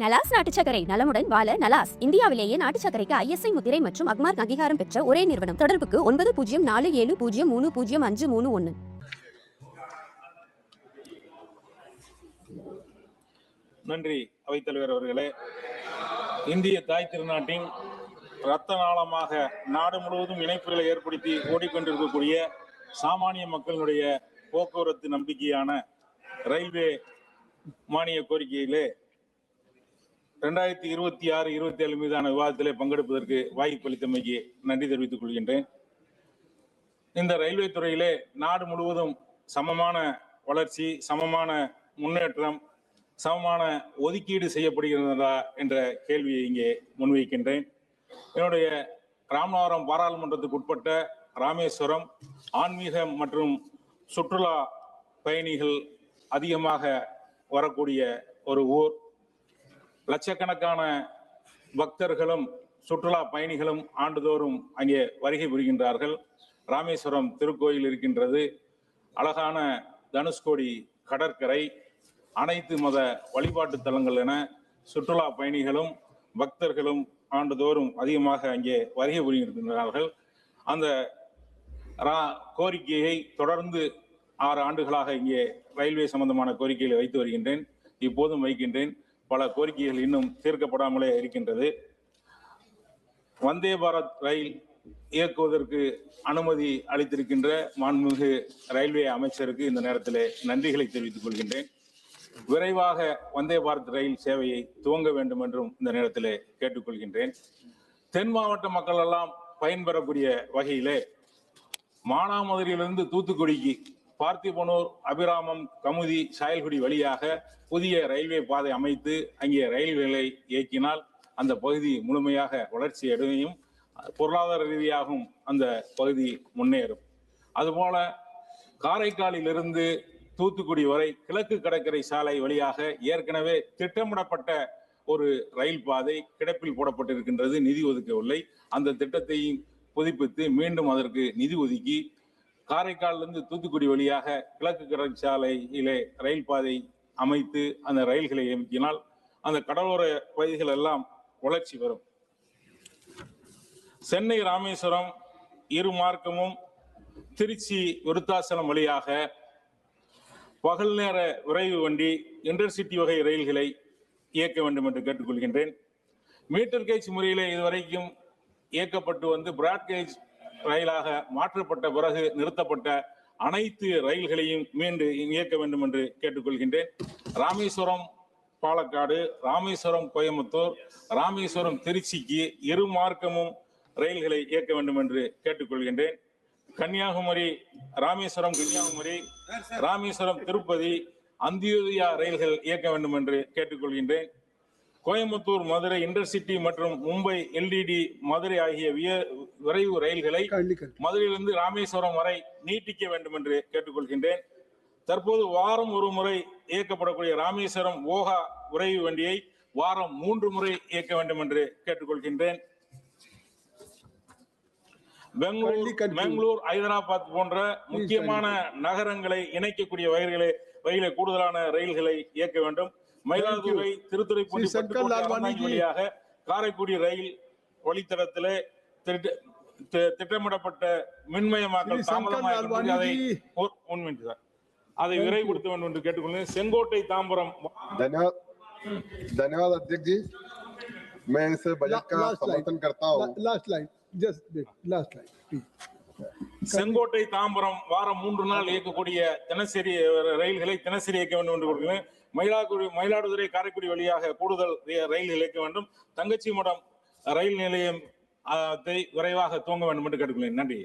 நலாஸ் நாட்டு சர்க்கரை நலமுடன் வாழ நலாஸ் இந்தியாவிலேயே நாட்டு சர்க்கரைக்கு ISI முத்திரை மற்றும் அக்மார்க் அங்கீகாரம் பெற்ற ஒரே நிறுவனம். தொடர்புக்கு 9047033531. நன்றி அவைத்தலைவர் அவர்களே. இந்திய தாய் திருநாட்டின் இரத்த நாளமாக நாடு முழுவதும் இணைப்புகளை ஏற்படுத்தி ஓடிக்கொண்டிருக்கக்கூடிய சாமானிய மக்களுடைய போக்குவரத்து நம்பிக்கையான ரயில்வே மானிய கோரிக்கையிலே 2026-27 மீதான விவாதத்திலே பங்கெடுப்பதற்கு வாய்ப்பளித்தமைக்கு நன்றி தெரிவித்துக் கொள்கின்றேன். இந்த ரயில்வே துறையிலே நாடு முழுவதும் சமமான வளர்ச்சி, சமமான முன்னேற்றம், சமமான ஒதுக்கீடு செய்யப்படுகிறதா என்ற கேள்வியை இங்கே முன்வைக்கின்றேன். என்னுடைய ராமநாதபுரம் பாராளுமன்றத்துக்கு உட்பட்ட ராமேஸ்வரம் ஆன்மீகம் மற்றும் சுற்றுலா பயணிகள் அதிகமாக வரக்கூடிய ஒரு ஊர். லட்சக்கணக்கான பக்தர்களும் சுற்றுலா பயணிகளும் ஆண்டுதோறும் அங்கே வருகை புரிகின்றார்கள். ராமேஸ்வரம் திருக்கோயில் இருக்கின்றது. அழகான தனுஷ்கோடி கடற்கரை, அனைத்து மத வழிபாட்டு தலங்கள் என சுற்றுலா பயணிகளும் பக்தர்களும் ஆண்டுதோறும் அதிகமாக அங்கே வருகை புரிகின்றார்கள். அந்த கோரிக்கையை தொடர்ந்து 6 ஆண்டுகளாக இங்கே ரயில்வே சம்பந்தமான கோரிக்கைகளை வைத்து வருகின்றேன். இப்போதும் வைக்கின்றேன். பல கோரிக்கைகள் இன்னும் தீர்க்கப்படாமலே இருக்கின்றது. வந்தே பாரத் ரயில் இயக்குவதற்கு அனுமதி அளித்திருக்கின்ற மாண்புமிகு ரயில்வே அமைச்சருக்கு இந்த நேரத்தில் நன்றிகளை தெரிவித்துக் கொள்கின்றேன். விரைவாக வந்தே பாரத் ரயில் சேவையை துவங்க வேண்டும் என்றும் இந்த நேரத்தில் கேட்டுக்கொள்கின்றேன். தென் மாவட்ட மக்கள் எல்லாம் பயன்பெறக்கூடிய வகையிலே மானாமதுரையிலிருந்து தூத்துக்குடிக்கு பார்த்திபனூர், அபிராமம், கமுதி, சாயல்குடி வழியாக புதிய ரயில்வே பாதை அமைத்து அங்கே ரயில்களை இயக்கினால் அந்த பகுதி முழுமையாக வளர்ச்சி அடையும், பொருளாதார ரீதியாகவும் அந்த பகுதி முன்னேறும். அதுபோல காரைக்காலிலிருந்து தூத்துக்குடி வரை கிழக்கு கடற்கரை சாலை வழியாக ஏற்கனவே திட்டமிடப்பட்ட ஒரு ரயில் பாதை கிடப்பில் போடப்பட்டிருக்கின்றது, நிதி ஒதுக்கவில்லை. அந்த திட்டத்தையும் புதுப்பித்து மீண்டும் அதற்கு நிதி ஒதுக்கி காரைக்காலிலிருந்து தூத்துக்குடி வழியாக கிழக்கு கடற்கரை சாலையிலே ரயில் பாதை அமைத்து அந்த ரயில்களை இயக்கினால் அந்த கடலோர பகுதிகள் எல்லாம் வளர்ச்சி பெறும். சென்னை ராமேஸ்வரம் இரு மார்க்கமும் திருச்சி விருத்தாசலம் வழியாக பகல் நேர விரைவு வண்டி இன்டர்சிட்டி வகை ரயில்களை இயக்க வேண்டும் என்று கேட்டுக்கொள்கின்றேன். மீட்டர் கேஜ் முறையிலே இதுவரைக்கும் இயக்கப்பட்டு வந்து பிராட்கேஜ் ரயிலாக மாற்றப்பட்ட பிறகு நிறுத்தப்பட்ட அனைத்து ரயில்களையும் மீண்டும் இயக்க வேண்டும் என்று கேட்டுக்கொள்கின்றேன். ராமேஸ்வரம் பாலக்காடு, ராமேஸ்வரம் கோயம்புத்தூர், ராமேஸ்வரம் திருச்சிக்கு இரு மார்க்கமும் ரயில்களை இயக்க வேண்டும் என்று கேட்டுக்கொள்கின்றேன். கன்னியாகுமரி, ராமேஸ்வரம் கன்னியாகுமரி, ராமேஸ்வரம் திருப்பதி அந்தியோதயா ரயில்கள் இயக்க வேண்டும் என்று கேட்டுக்கொள்கின்றேன். கோயம்புத்தூர் மதுரை இன்டர்சிட்டி மற்றும் மும்பை LDD மதுரை ஆகிய விரைவு ரயில்களை மதுரையிலிருந்து ராமேஸ்வரம் வரை நீட்டிக்க வேண்டும் என்று கேட்டுக்கொள்கின்றேன். தற்போது வாரம் ஒரு முறை இயக்கப்படக்கூடிய ராமேஸ்வரம் ஓகா விரைவு வண்டியை வாரம் 3 முறை இயக்க வேண்டும் என்று கேட்டுக்கொள்கின்றேன். பெங்களூர், ஹைதராபாத் போன்ற முக்கியமான நகரங்களை இணைக்கக்கூடிய வகையிலே கூடுதலான ரயில்களை இயக்க வேண்டும். மயிலாடுதுறை, திருத்துறைப்பூண்டி வழியாக காரைக்குடி ரயில் வழித்தடத்திலே திட்டமிடப்பட்ட மின்மயமாக்கல் தாமதமாக அதை விரைவுபடுத்த வேண்டும் என்று கேட்டுக்கொள்கிறேன். செங்கோட்டை தாம்பரம். धन्यवाद अध्यक्ष जी, मैं इस बजट का समर्थन करता हूँ. செங்கோட்டை தாம்பரம் வாரம் 3 நாள் இயக்கக்கூடிய தினசரி ரயில்களை தினசரி இயக்க வேண்டும் என்று கொடுக்கிறேன். மயிலாடுதுறை காரைக்குடி வழியாக கூடுதல் ரயில்கள் இயக்க வேண்டும். தங்கச்சி மடம் ரயில் நிலையம் விரைவாக துவங்க வேண்டும் என்று கேட்டுக்கொள்கிறேன். நன்றி.